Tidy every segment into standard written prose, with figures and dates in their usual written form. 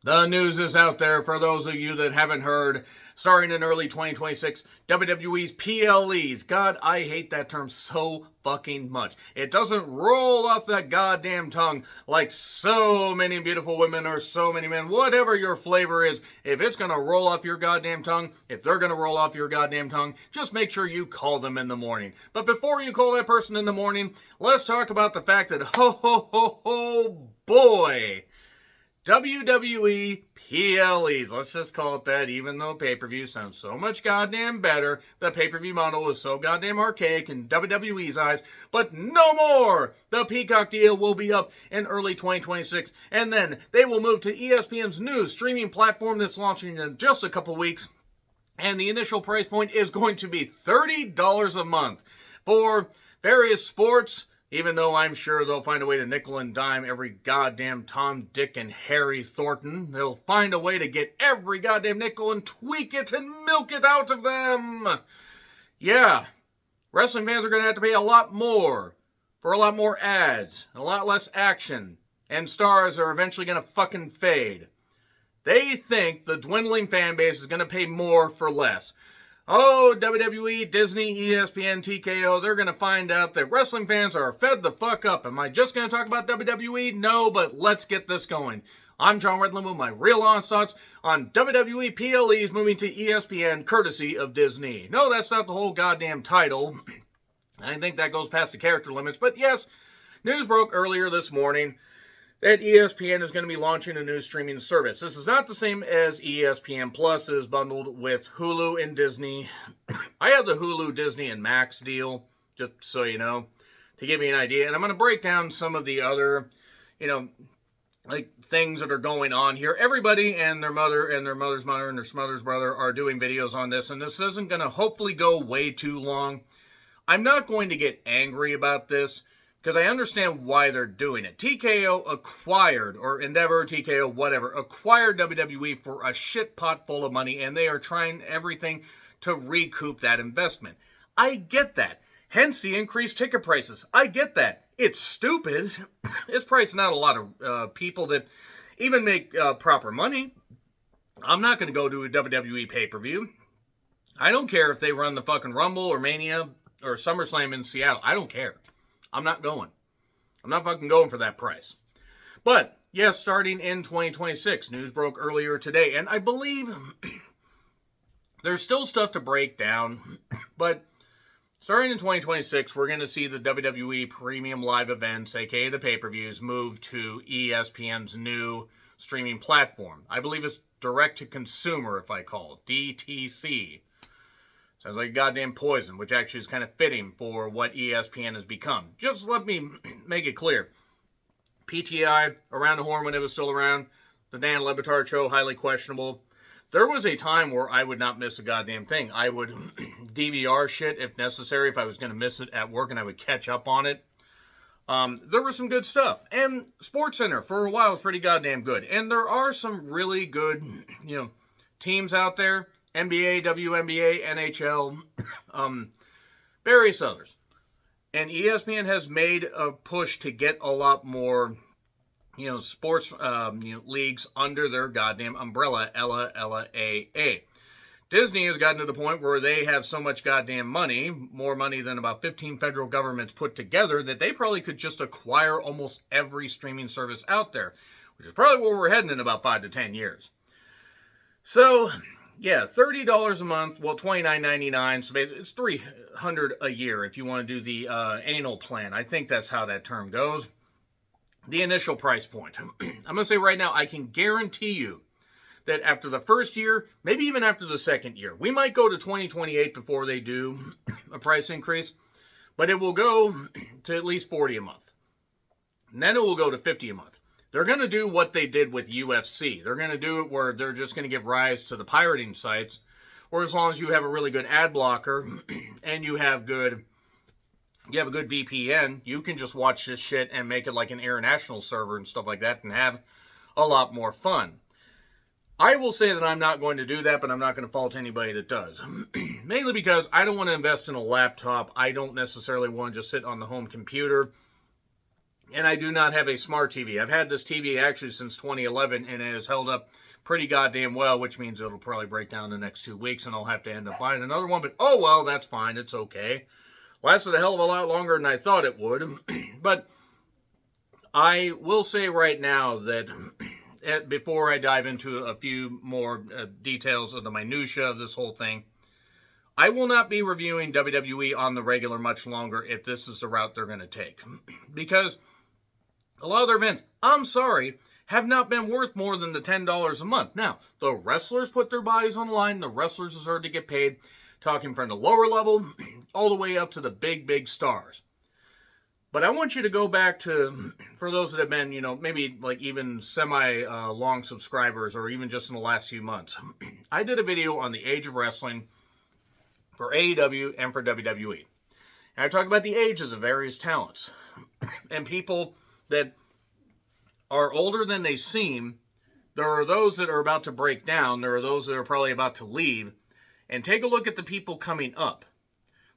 The news is out there for those of you that haven't heard. Starting in early 2026, WWE's PLEs. God, I hate that term so fucking much. It doesn't roll off that goddamn tongue like so many beautiful women or so many men. Whatever your flavor is, if it's going to roll off your goddamn tongue, if they're going to roll off your goddamn tongue, just make sure you call them in the morning. But before you call that person in the morning, let's talk about the fact that, boy, WWE PLEs, let's just call it that, even though pay-per-view sounds so much goddamn better. The pay-per-view model is so goddamn archaic in WWE's eyes, but no more! The Peacock deal will be up in early 2026, and then they will move to ESPN's new streaming platform that's launching in just a couple weeks, and the initial price point is going to be $30 a month for various sports. Even though I'm sure they'll find a way to nickel and dime every goddamn Tom, Dick, and Harry Thornton. They'll find a way to get every goddamn nickel and tweak it and milk it out of them. Yeah, wrestling fans are going to have to pay a lot more for a lot more ads, a lot less action, and stars are eventually going to fucking fade. They think the dwindling fan base is going to pay more for less. Oh, WWE, Disney, ESPN, TKO, they're going to find out that wrestling fans are fed the fuck up. Am I just going to talk about WWE? No, but let's get this going. I'm John Redland with my real honest thoughts on WWE PLEs moving to ESPN courtesy of Disney. No, that's not the whole goddamn title. I think that goes past the character limits. But yes, news broke earlier this morning that ESPN is going to be launching a new streaming service. This is not the same as ESPN Plus. It is bundled with Hulu and Disney. I have the Hulu, Disney, and Max deal, just so you know, to give you an idea. And I'm going to break down some of the other, like things that are going on here. Everybody and their mother and their mother's mother and their mother's brother are doing videos on this, and this isn't going to hopefully go way too long. I'm not going to get angry about this, because I understand why they're doing it. TKO acquired, or Endeavor, TKO, whatever, acquired WWE for a shit pot full of money, and they are trying everything to recoup that investment. I get that. Hence the increased ticket prices. I get that. It's stupid. It's pricing out a lot of people that even make proper money. I'm not going to go to a WWE pay-per-view. I don't care if they run the fucking Rumble or Mania or SummerSlam in Seattle. I don't care. I'm not going. I'm not fucking going for that price. But, yes, starting in 2026, news broke earlier today, and I believe there's still stuff to break down, but starting in 2026, we're going to see the WWE Premium Live events, aka the pay-per-views, move to ESPN's new streaming platform. I believe it's direct-to-consumer, if I call it, DTC. Sounds like goddamn poison, which actually is kind of fitting for what ESPN has become. Just let me make it clear. PTI, Around the Horn when it was still around, the Dan Le Batard Show, highly questionable. There was a time where I would not miss a goddamn thing. I would DVR shit if necessary, if I was going to miss it at work, and I would catch up on it. There was some good stuff. And SportsCenter, for a while, was pretty goddamn good. And there are some really good, teams out there. NBA, WNBA, NHL, various others. And ESPN has made a push to get a lot more, sports, leagues under their goddamn umbrella, LAAA. Disney has gotten to the point where they have so much goddamn money, more money than about 15 federal governments put together, that they probably could just acquire almost every streaming service out there, which is probably where we're heading in about 5 to 10 years. So, yeah, $30 a month, well, $29.99, so basically it's $300 a year if you want to do the annual plan. I think that's how that term goes. The initial price point. I'm going to say right now, I can guarantee you that after the first year, maybe even after the second year, we might go to 2028 before they do a price increase, but it will go to at least $40 a month. And then it will go to $50 a month. They're going to do what they did with UFC. They're going to do it where they're just going to give rise to the pirating sites, or as long as you have a really good ad blocker and you have a good VPN, you can just watch this shit and make it like an international server and stuff like that and have a lot more fun. I will say that I'm not going to do that, but I'm not going to fault anybody that does. Mainly because I don't want to invest in a laptop. I don't necessarily want to just sit on the home computer And I do not have a smart TV. I've had this TV actually since 2011, and it has held up pretty goddamn well, which means it'll probably break down in the next 2 weeks, and I'll have to end up buying another one. But oh well, that's fine. It's okay. Lasted a hell of a lot longer than I thought it would. But I will say right now that before I dive into a few more details of the minutia of this whole thing, I will not be reviewing WWE on the regular much longer if this is the route they're going to take. Because a lot of their events, I'm sorry, have not been worth more than the $10 a month. Now, the wrestlers put their bodies on the line. The wrestlers deserve to get paid. Talking from the lower level all the way up to the big, big stars. But I want you to go back to, for those that have been, maybe like even semi-long subscribers or even just in the last few months. I did a video on the age of wrestling for AEW and for WWE. And I talk about the ages of various talents. And people that are older than they seem. There are those that are about to break down. There are those that are probably about to leave. And take a look at the people coming up.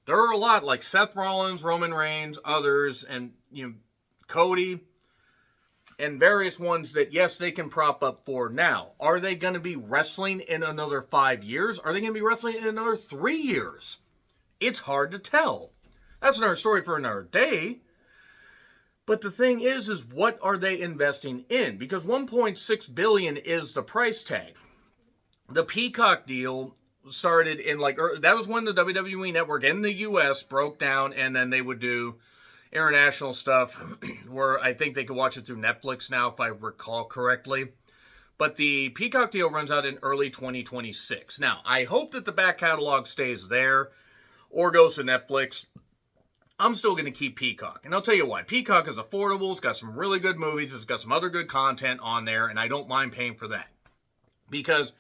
There are a lot like Seth Rollins, Roman Reigns, others, and Cody, and various ones that, yes, they can prop up for now. Are they going to be wrestling in another 5 years? Are they going to be wrestling in another 3 years? It's hard to tell. That's another story for another day. But the thing is what are they investing in? Because $1.6 billion is the price tag. The Peacock deal started in that was when the WWE network in the US broke down, and then they would do international stuff where I think they could watch it through Netflix now, if I recall correctly. But the Peacock deal runs out in early 2026. Now, I hope that the back catalog stays there or goes to Netflix. I'm still going to keep Peacock. And I'll tell you why. Peacock is affordable. It's got some really good movies. It's got some other good content on there, and I don't mind paying for that. Because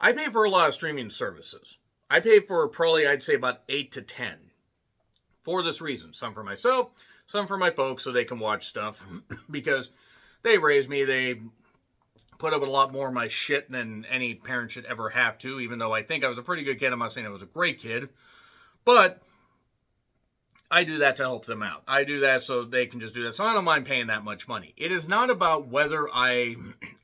I pay for a lot of streaming services. I pay for probably, I'd say, about 8 to 10. For this reason. Some for myself, some for my folks so they can watch stuff. Because they raised me. They put up with a lot more of my shit than any parent should ever have to. Even though I think I was a pretty good kid. I'm not saying I was a great kid. But I do that to help them out. I do that so they can just do that. So I don't mind paying that much money. It is not about whether I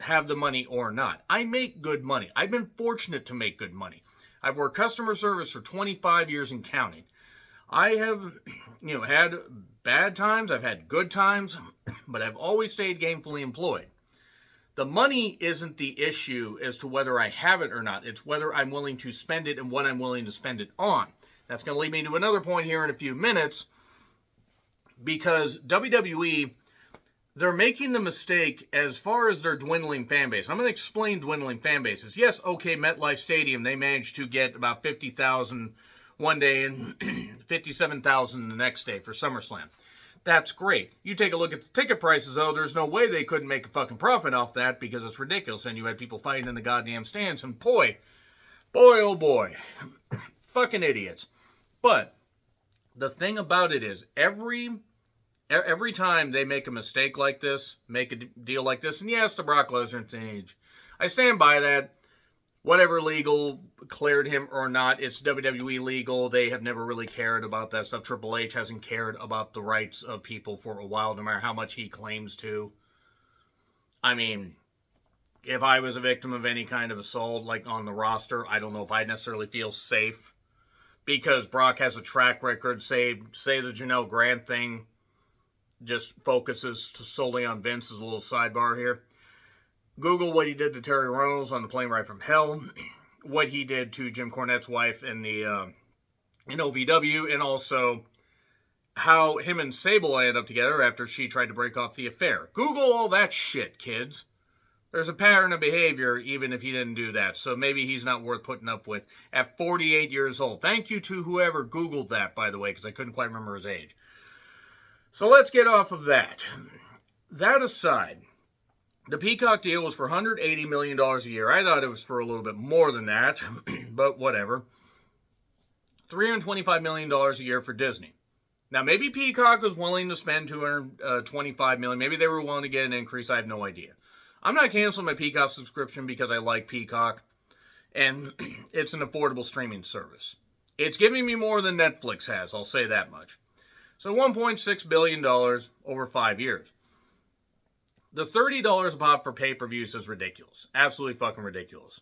have the money or not. I make good money. I've been fortunate to make good money. I've worked customer service for 25 years and counting. I have, had bad times. I've had good times, but I've always stayed gainfully employed. The money isn't the issue as to whether I have it or not. It's whether I'm willing to spend it and what I'm willing to spend it on. That's going to lead me to another point here in a few minutes, because WWE, they're making the mistake as far as their dwindling fan base. I'm going to explain dwindling fan bases. Yes, okay, MetLife Stadium, they managed to get about 50,000 one day and 57,000 the next day for SummerSlam. That's great. You take a look at the ticket prices, though, there's no way they couldn't make a fucking profit off that because it's ridiculous. And you had people fighting in the goddamn stands, and boy, oh boy, fucking idiots. But the thing about it is, every time they make a mistake like this, make a deal like this, and yes, the Brock Lesnar thing, I stand by that. Whatever legal cleared him or not, it's WWE legal. They have never really cared about that stuff. Triple H hasn't cared about the rights of people for a while, no matter how much he claims to. I mean, if I was a victim of any kind of assault, like on the roster, I don't know if I'd necessarily feel safe. Because Brock has a track record, say the Janelle Grant thing just focuses solely on Vince as a little sidebar here. Google what he did to Terry Reynolds on the plane ride from hell, what he did to Jim Cornette's wife in OVW, and also how him and Sable ended up together after she tried to break off the affair. Google all that shit, kids. There's a pattern of behavior even if he didn't do that. So maybe he's not worth putting up with at 48 years old. Thank you to whoever Googled that, by the way, because I couldn't quite remember his age. So let's get off of that. That aside, the Peacock deal was for $180 million a year. I thought it was for a little bit more than that, but whatever. $325 million a year for Disney. Now, maybe Peacock was willing to spend $225 million. Maybe they were willing to get an increase. I have no idea. I'm not canceling my Peacock subscription because I like Peacock, and it's an affordable streaming service. It's giving me more than Netflix has, I'll say that much. So $1.6 billion over 5 years. the $30 a pop for pay-per-views is ridiculous. Absolutely fucking ridiculous.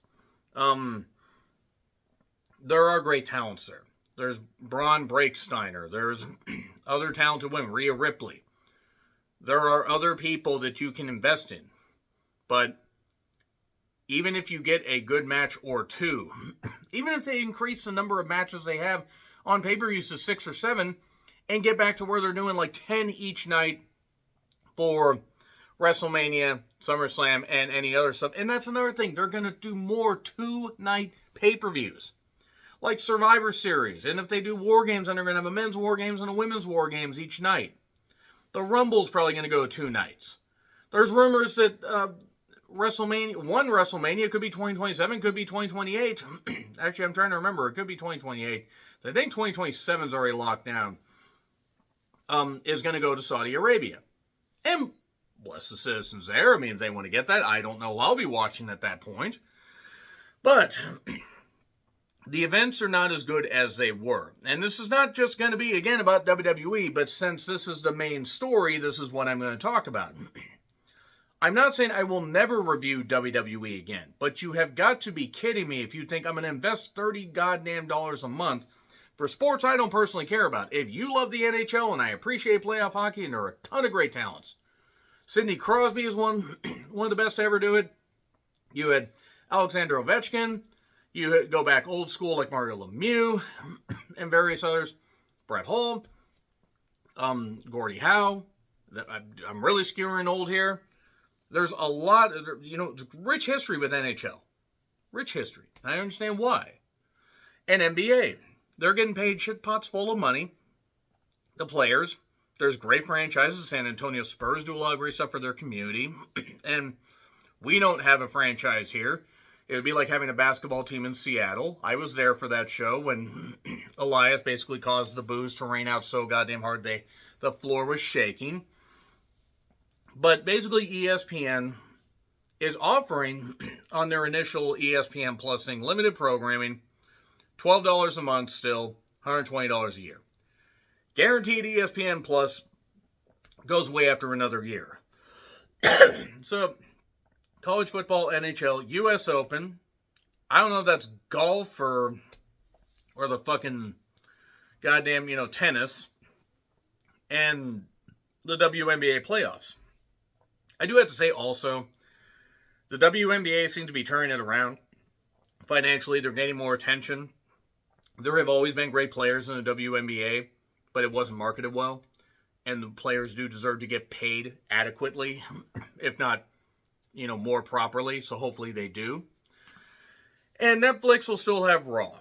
There are great talents there. There's Braun Breaksteiner. There's other talented women. Rhea Ripley. There are other people that you can invest in. But even if you get a good match or two, even if they increase the number of matches they have on pay-per-views to 6 or 7 and get back to where they're doing like 10 each night for WrestleMania, SummerSlam, and any other stuff. And that's another thing. They're going to do more 2-night pay-per-views. Like Survivor Series. And if they do War Games, then they're going to have a men's War Games and a women's War Games each night. The Rumble's probably going to go 2 nights. There's rumors that WrestleMania could be 2027, could be 2028. Actually, I'm trying to remember. It could be 2028. So I think 2027 is already locked down. Is going to go to Saudi Arabia. And bless the citizens there. I mean, if they want to get that, I don't know. I'll be watching at that point. But the events are not as good as they were. And this is not just going to be, again, about WWE, but since this is the main story, this is what I'm going to talk about. I'm not saying I will never review WWE again, but you have got to be kidding me if you think I'm going to invest $30 goddamn a month for sports I don't personally care about. If you love the NHL, and I appreciate playoff hockey, and there are a ton of great talents. Sidney Crosby is one of the best to ever do it. You had Alexander Ovechkin. You go back old school like Mario Lemieux and various others. Brett Hull. Gordie Howe. I'm really skewering old here. There's a lot of, rich history with NHL. Rich history. I understand why. And NBA. They're getting paid shit pots full of money. The players. There's great franchises. San Antonio Spurs do a lot of great stuff for their community. And we don't have a franchise here. It would be like having a basketball team in Seattle. I was there for that show when Elias basically caused the boos to rain out so goddamn hard the floor was shaking. But basically ESPN is offering on their initial ESPN Plus thing limited programming, $12 a month still, $120 a year. Guaranteed ESPN Plus goes away after another year. So, college football, NHL, US Open. I don't know if that's golf or the fucking goddamn, tennis. And the WNBA playoffs. I do have to say also, the WNBA seems to be turning it around. Financially, they're getting more attention. There have always been great players in the WNBA, but it wasn't marketed well. And the players do deserve to get paid adequately, if not, more properly. So hopefully they do. And Netflix will still have Raw.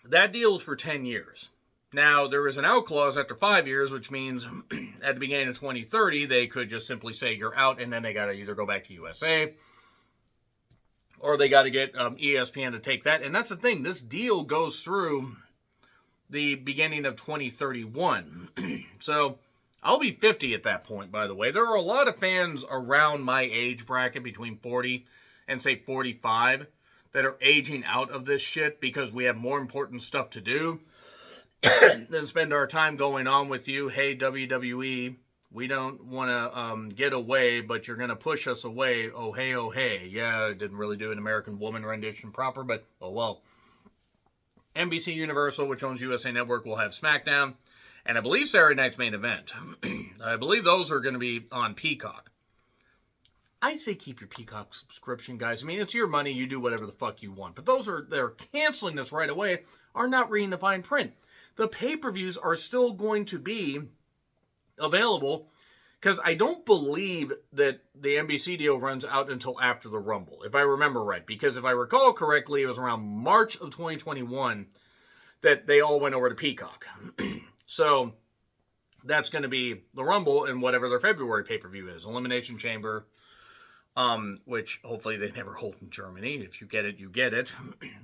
That deal is for 10 years. Now, there is an out clause after 5 years, which means at the beginning of 2030, they could just simply say you're out, and then they got to either go back to USA, or they got to get ESPN to take that. And that's the thing. This deal goes through the beginning of 2031. So, I'll be 50 at that point, by the way. There are a lot of fans around my age bracket, between 40 and, say, 45, that are aging out of this shit because we have more important stuff to do than spend our time going on with you. Hey, WWE, we don't want to get away, but you're going to push us away. Oh, hey, oh, hey. Yeah, I didn't really do an American Woman rendition proper, but oh, well. NBC Universal, which owns USA Network, will have SmackDown. And I believe Saturday Night's Main Event. I believe those are going to be on Peacock. I say keep your Peacock subscription, guys. I mean, it's your money. You do whatever the fuck you want. But they're canceling this right away, are not reading the fine print. The pay-per-views are still going to be available because I don't believe that the NBC deal runs out until after the Rumble, if I remember right. Because if I recall correctly, it was around March of 2021 that they all went over to Peacock. So that's going to be the Rumble and whatever their February pay-per-view is. Elimination Chamber, which hopefully they never hold in Germany. If you get it, you get it.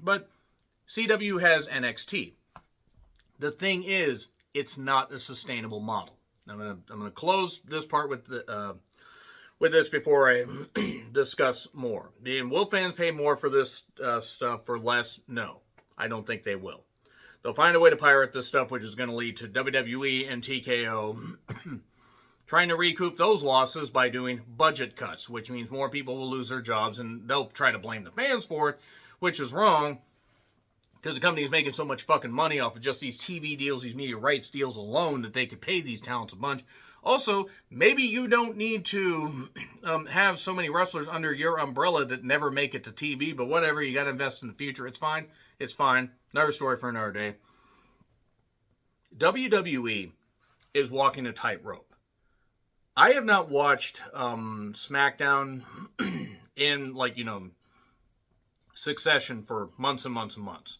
But CW has NXT. The thing is, it's not a sustainable model. I'm gonna close this part with this before I discuss more. Will fans pay more for this stuff for less? No, I don't think they will. They'll find a way to pirate this stuff, which is going to lead to WWE and TKO trying to recoup those losses by doing budget cuts, which means more people will lose their jobs, and they'll try to blame the fans for it, which is wrong, because the company is making so much fucking money off of just these TV deals, these media rights deals alone, that they could pay these talents a bunch. Also, maybe you don't need to have so many wrestlers under your umbrella that never make it to TV, but whatever, you got to invest in the future. It's fine. It's fine. Another story for another day. WWE is walking a tightrope. I have not watched SmackDown in, succession for months and months and months.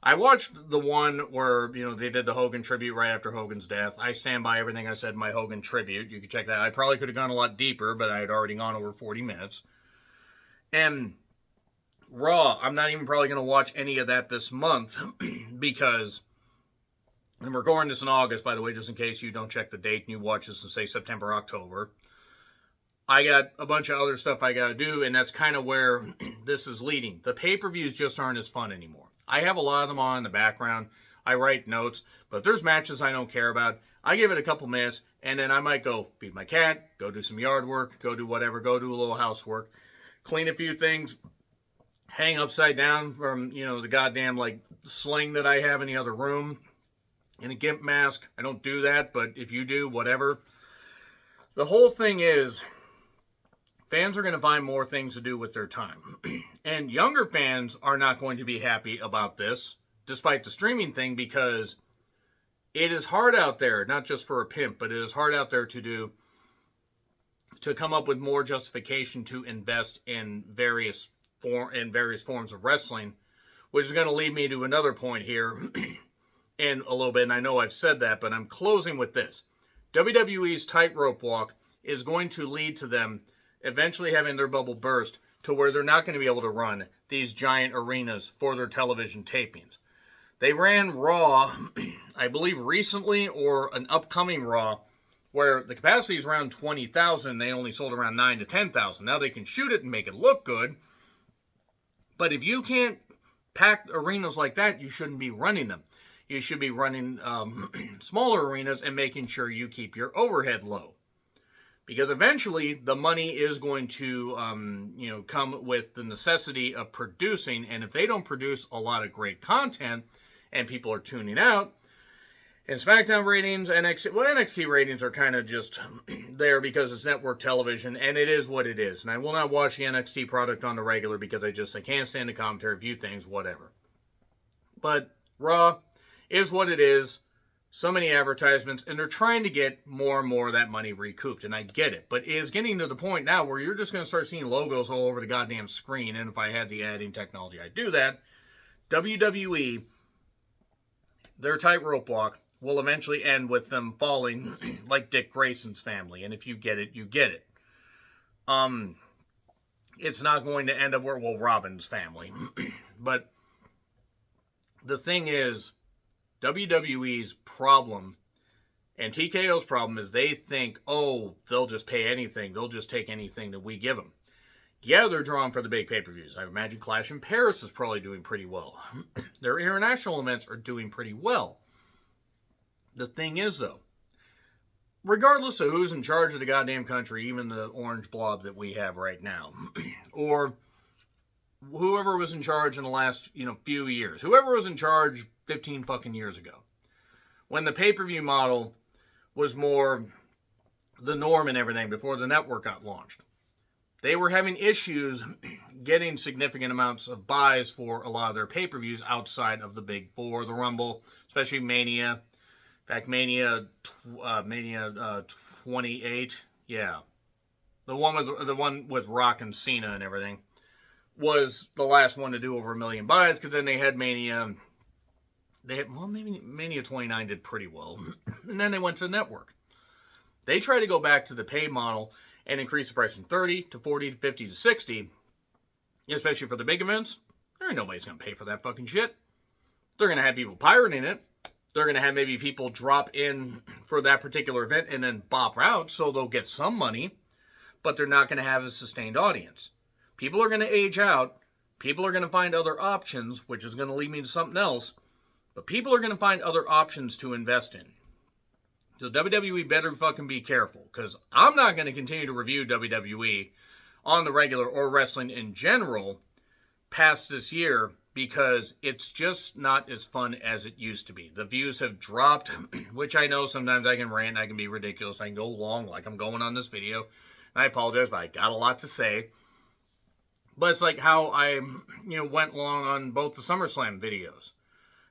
I watched the one where, they did the Hogan tribute right after Hogan's death. I stand by everything I said in my Hogan tribute. You can check that. I probably could have gone a lot deeper, but I had already gone over 40 minutes. And Raw, I'm not even probably going to watch any of that this month because, and we're recording this in August, by the way, just in case you don't check the date and you watch this in, say, September, October. I got a bunch of other stuff I got to do, and that's kind of where this is leading. The pay-per-views just aren't as fun anymore. I have a lot of them on in the background. I write notes, but if there's matches I don't care about, I give it a couple minutes, and then I might go feed my cat, go do some yard work, go do whatever, go do a little housework, clean a few things, hang upside down from, the goddamn, sling that I have in the other room, in a gimp mask. I don't do that, but if you do, whatever. The whole thing is, fans are going to find more things to do with their time. And younger fans are not going to be happy about this, despite the streaming thing, because it is hard out there, not just for a pimp, but it is hard out there to come up with more justification to invest in various forms of wrestling, which is going to lead me to another point here in a little bit. And I know I've said that, but I'm closing with this. WWE's tightrope walk is going to lead to them eventually having their bubble burst to where they're not going to be able to run these giant arenas for their television tapings. They ran Raw, I believe recently, or an upcoming Raw, where the capacity is around 20,000. They only sold around 9 to 10,000. Now they can shoot it and make it look good. But if you can't pack arenas like that, you shouldn't be running them. You should be running smaller arenas and making sure you keep your overhead low. Because eventually, the money is going to, come with the necessity of producing. And if they don't produce a lot of great content, and people are tuning out, and SmackDown ratings, NXT ratings are kind of just there because it's network television, and it is what it is. And I will not watch the NXT product on the regular because I can't stand the commentary, view things, whatever. But Raw is what it is. So many advertisements, and they're trying to get more and more of that money recouped, and I get it. But it is getting to the point now where you're just going to start seeing logos all over the goddamn screen, and if I had the adding technology, I'd do that. WWE, their tightrope walk, will eventually end with them falling like Dick Grayson's family, and if you get it, you get it. It's not going to end up where, Robin's family. But the thing is, WWE's problem and TKO's problem is they think, they'll just pay anything. They'll just take anything that we give them. Yeah, they're drawn for the big pay-per-views. I imagine Clash in Paris is probably doing pretty well. Their international events are doing pretty well. The thing is, though, regardless of who's in charge of the goddamn country, even the orange blob that we have right now, or whoever was in charge in the last, few years, whoever was in charge 15 fucking years ago, when the pay-per-view model was more the norm and everything before the network got launched, they were having issues getting significant amounts of buys for a lot of their pay-per-views outside of the big four, the Rumble, especially Mania. In fact, Mania 28, yeah, the one with Rock and Cena and everything, was the last one to do over 1 million buys, because then they had Mania. Maybe Mania 29 did pretty well. And then they went to the network. They tried to go back to the pay model and increase the price from 30 to 40 to 50 to 60, especially for the big events. There ain't nobody's going to pay for that fucking shit. They're going to have people pirating it. They're going to have maybe people drop in for that particular event and then bop out, so they'll get some money, but they're not going to have a sustained audience. People are going to age out. People are going to find other options, which is going to lead me to something else. But people are going to find other options to invest in. So WWE better fucking be careful, because I'm not going to continue to review WWE on the regular or wrestling in general past this year, because it's just not as fun as it used to be. The views have dropped, which I know sometimes I can rant, I can be ridiculous, I can go long like I'm going on this video. And I apologize, but I got a lot to say. But it's like how I, went long on both the SummerSlam videos.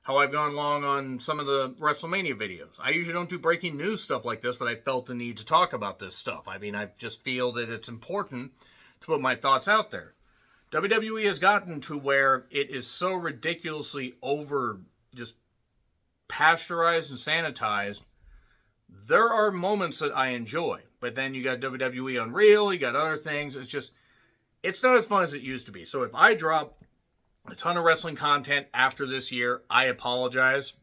How I've gone long on some of the WrestleMania videos. I usually don't do breaking news stuff like this, but I felt the need to talk about this stuff. I mean, I just feel that it's important to put my thoughts out there. WWE has gotten to where it is so ridiculously just pasteurized and sanitized. There are moments that I enjoy, but then you got WWE Unreal, you got other things. It's not as fun as it used to be. So if I drop a ton of wrestling content after this year, I apologize.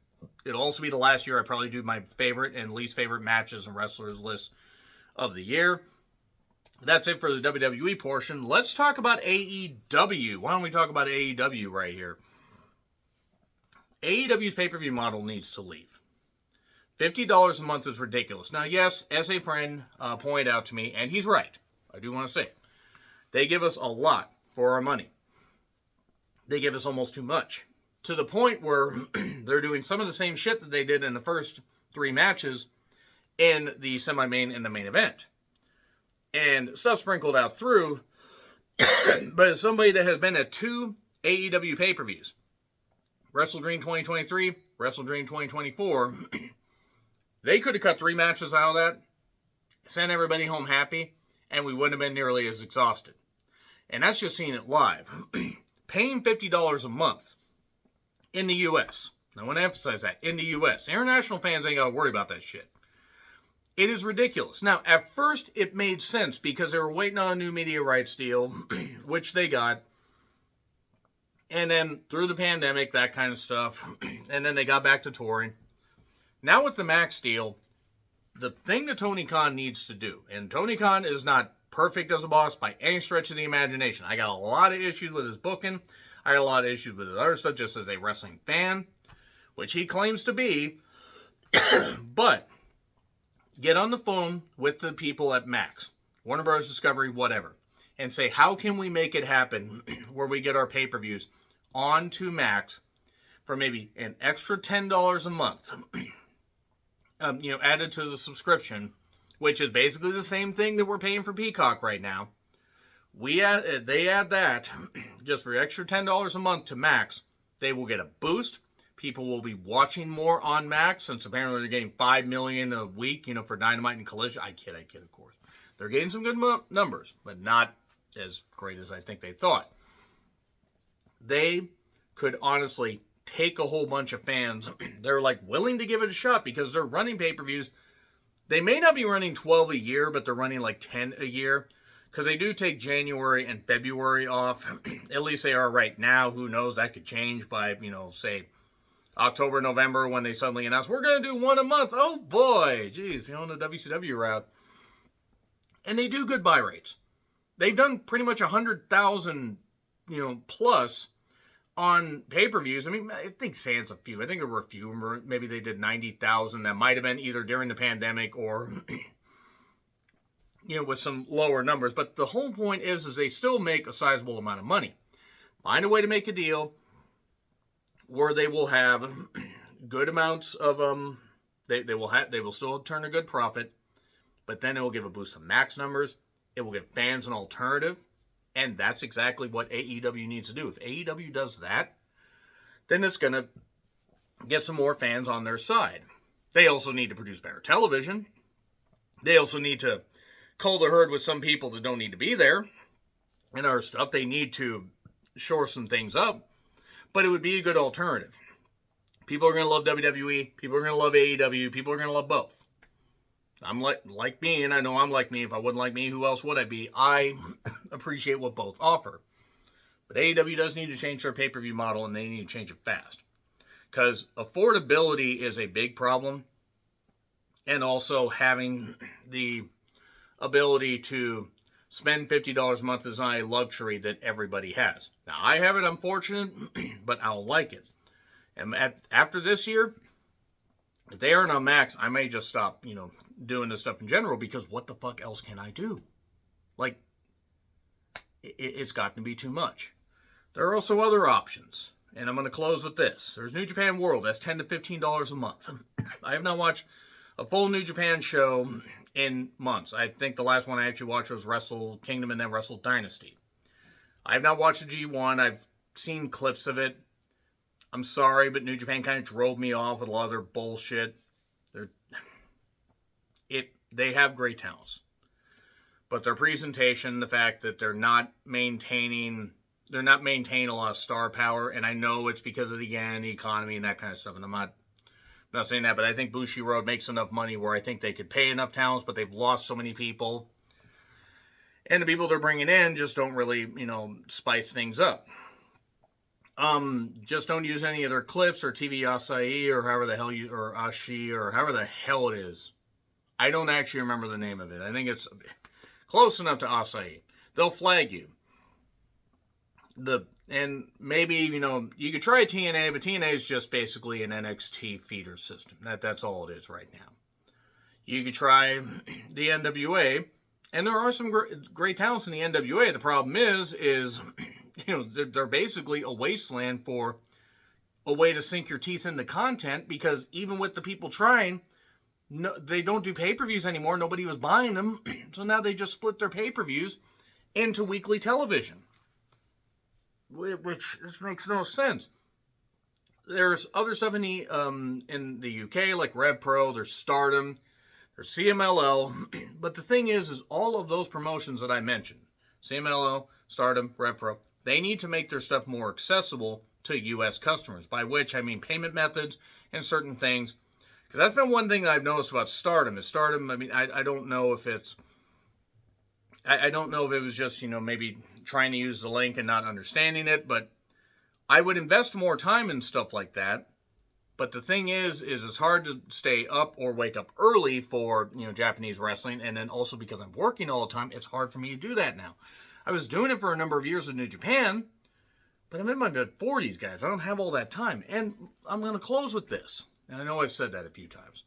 It'll also be the last year I probably do my favorite and least favorite matches and wrestlers list of the year. That's it for the WWE portion. Let's talk about AEW. Why don't we talk about AEW right here? AEW's pay-per-view model needs to leave. $50 a month is ridiculous. Now, yes, as a friend pointed out to me, and he's right, I do want to say, they give us a lot for our money. They give us almost too much. To the point where they're doing some of the same shit that they did in the first 3 matches in the semi-main and the main event. And stuff sprinkled out through. But as somebody that has been at 2 AEW pay-per-views, Wrestle Dream 2023, Wrestle Dream 2024, they could have cut 3 matches out of that, sent everybody home happy, and we wouldn't have been nearly as exhausted. And that's just seeing it live. Paying $50 a month in the U.S. I want to emphasize that. In the U.S. International fans ain't got to worry about that shit. It is ridiculous. Now, at first, it made sense because they were waiting on a new media rights deal, which they got. And then through the pandemic, that kind of stuff. And then they got back to touring. Now with the Max deal, the thing that Tony Khan needs to do, and Tony Khan is not perfect as a boss by any stretch of the imagination. I got a lot of issues with his booking. I got a lot of issues with his other stuff just as a wrestling fan, which he claims to be. But get on the phone with the people at Max, Warner Bros. Discovery, whatever, and say, how can we make it happen where we get our pay-per-views onto Max for maybe an extra $10 a month, added to the subscription, which is basically the same thing that we're paying for Peacock right now. They add that just for extra $10 a month to Max. They will get a boost. People will be watching more on Max, since apparently they're getting 5 million a week, for Dynamite and Collision. I kid, of course. They're getting some good numbers, but not as great as I think they thought. They could honestly take a whole bunch of fans. They're willing to give it a shot because they're running pay-per-views. They may not be running 12 a year, but they're running 10 a year. Because they do take January and February off. At least they are right now. Who knows? That could change by, say, October, November, when they suddenly announce, we're going to do 1 a month. Oh, boy. Jeez, on the WCW route. And they do good buy rates. They've done pretty much 100,000, plus on pay-per-views. I mean, I think sans a few. I think there were a few. Maybe they did 90,000. That might have been either during the pandemic or, with some lower numbers. But the whole point is they still make a sizable amount of money. Find a way to make a deal where they will have good amounts of, they will still turn a good profit, but then it will give a boost to Max numbers. It will give fans an alternative. And that's exactly what AEW needs to do. If AEW does that, then it's going to get some more fans on their side. They also need to produce better television. They also need to cull the herd with some people that don't need to be there and other stuff. They need to shore some things up. But it would be a good alternative. People are going to love WWE. People are going to love AEW. People are going to love both. I'm like me, and I know I'm like me. If I wasn't like me, who else would I be? I appreciate what both offer. But AEW does need to change their pay-per-view model, and they need to change it fast. Because affordability is a big problem. And also having the ability to spend $50 a month is not a luxury that everybody has. Now, I have it, unfortunate, but I don't like it. And after this year, If they aren't on Max, I may just stop, doing this stuff in general, because what the fuck else can I do? Like, it's gotten to be too much. There are also other options, and I'm going to close with this. There's New Japan World. That's $10 to $15 a month. I have not watched a full New Japan show in months. I think the last one I actually watched was Wrestle Kingdom and then Wrestle Dynasty. I have not watched the G1. I've seen clips of it. I'm sorry, but New Japan kind of drove me off with a lot of their bullshit. They have great talents. But their presentation, the fact that they're not maintaining a lot of star power, and I know it's because of the yen, the economy, and that kind of stuff, and I'm not saying that, but I think Bushiroad makes enough money where I think they could pay enough talents, but they've lost so many people. And the people they're bringing in just don't really, spice things up. Just don't use any of their clips or TV Asahi or however the hell or Ashi or however the hell it is. I don't actually remember the name of it. I think it's close enough to Asahi. They'll flag you. And maybe, you could try TNA, but TNA is just basically an NXT feeder system. That's all it is right now. You could try the NWA, and there are some great talents in the NWA. The problem is they're basically a wasteland for a way to sink your teeth into content, because even with the people trying, no, they don't do pay-per-views anymore. Nobody was buying them. So now they just split their pay-per-views into weekly television, which just makes no sense. There's other stuff in the UK, like Rev Pro, there's Stardom, there's CMLL. But the thing is all of those promotions that I mentioned, CMLL, Stardom, Rev Pro, they need to make their stuff more accessible to U.S. customers, by which I mean payment methods and certain things. Because that's been one thing that I've noticed about Stardom. I don't know if it's... I don't know if it was just, maybe trying to use the link and not understanding it, but I would invest more time in stuff like that. But the thing is it's hard to stay up or wake up early for, Japanese wrestling. And then also because I'm working all the time, it's hard for me to do that now. I was doing it for a number of years with New Japan, but I'm in my mid-40s, guys. I don't have all that time. And I'm going to close with this. And I know I've said that a few times.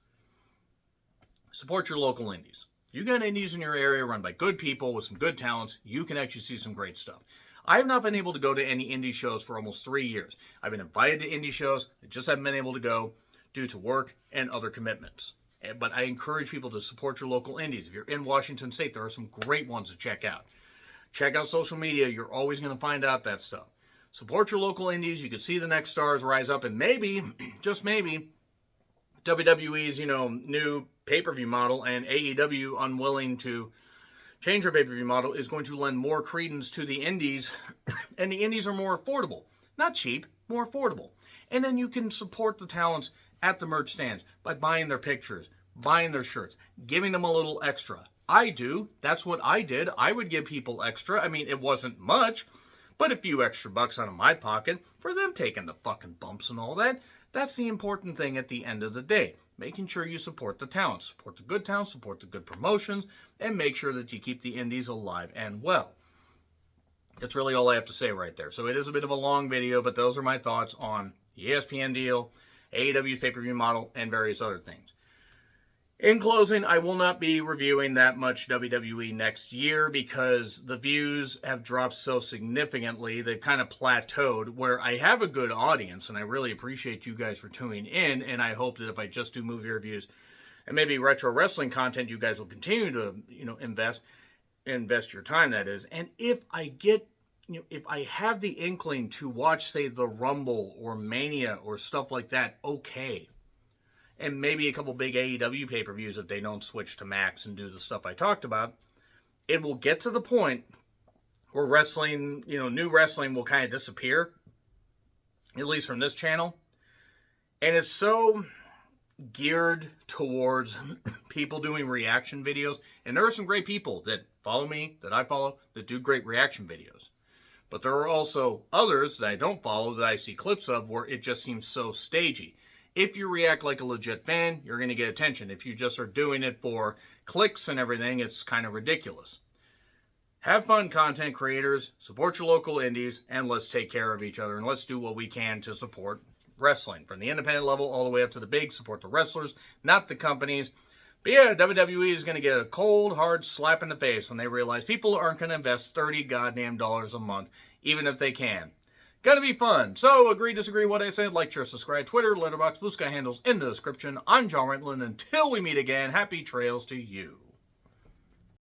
Support your local indies. You got indies in your area run by good people with some good talents, you can actually see some great stuff. I have not been able to go to any indie shows for almost 3 years. I've been invited to indie shows. I just haven't been able to go due to work and other commitments. But I encourage people to support your local indies. If you're in Washington State, there are some great ones to check out. Check out social media. You're always going to find out that stuff. Support your local indies. You can see the next stars rise up, and maybe, just maybe, WWE's, new pay-per-view model and AEW unwilling to change their pay-per-view model is going to lend more credence to the indies, and the indies are more affordable. Not cheap, more affordable. And then you can support the talents at the merch stands by buying their pictures, buying their shirts, giving them a little extra. I do. That's what I did. I would give people extra. I mean, it wasn't much, but a few extra bucks out of my pocket for them taking the fucking bumps and all that. That's the important thing at the end of the day. Making sure you support the talent. Support the good talent, support the good promotions, and make sure that you keep the indies alive and well. That's really all I have to say right there. So it is a bit of a long video, but those are my thoughts on the ESPN deal, AEW's pay-per-view model, and various other things. In closing, I will not be reviewing that much WWE next year because the views have dropped so significantly. They've kind of plateaued where I have a good audience, and I really appreciate you guys for tuning in, and I hope that if I just do movie reviews and maybe retro wrestling content, you guys will continue to, invest your time, that is. And if I get, if I have the inkling to watch, say, the Rumble or Mania or stuff like that, okay. And maybe a couple big AEW pay-per-views if they don't switch to Max and do the stuff I talked about, it will get to the point where wrestling, new wrestling will kind of disappear, at least from this channel. And it's so geared towards people doing reaction videos. And there are some great people that follow me, that I follow, that do great reaction videos. But there are also others that I don't follow that I see clips of where it just seems so stagey. If you react like a legit fan, you're going to get attention. If you just are doing it for clicks and everything, it's kind of ridiculous. Have fun, content creators. Support your local indies, and let's take care of each other, and let's do what we can to support wrestling. From the independent level all the way up to the big, support the wrestlers, not the companies. But yeah, WWE is going to get a cold, hard slap in the face when they realize people aren't going to invest $30 goddamn dollars a month, even if they can. Gonna be fun. So, agree, disagree, what I said, like, share, subscribe, Twitter, Letterboxd, Blue Sky handles in the description. I'm John Rentland. Until we meet again, happy trails to you.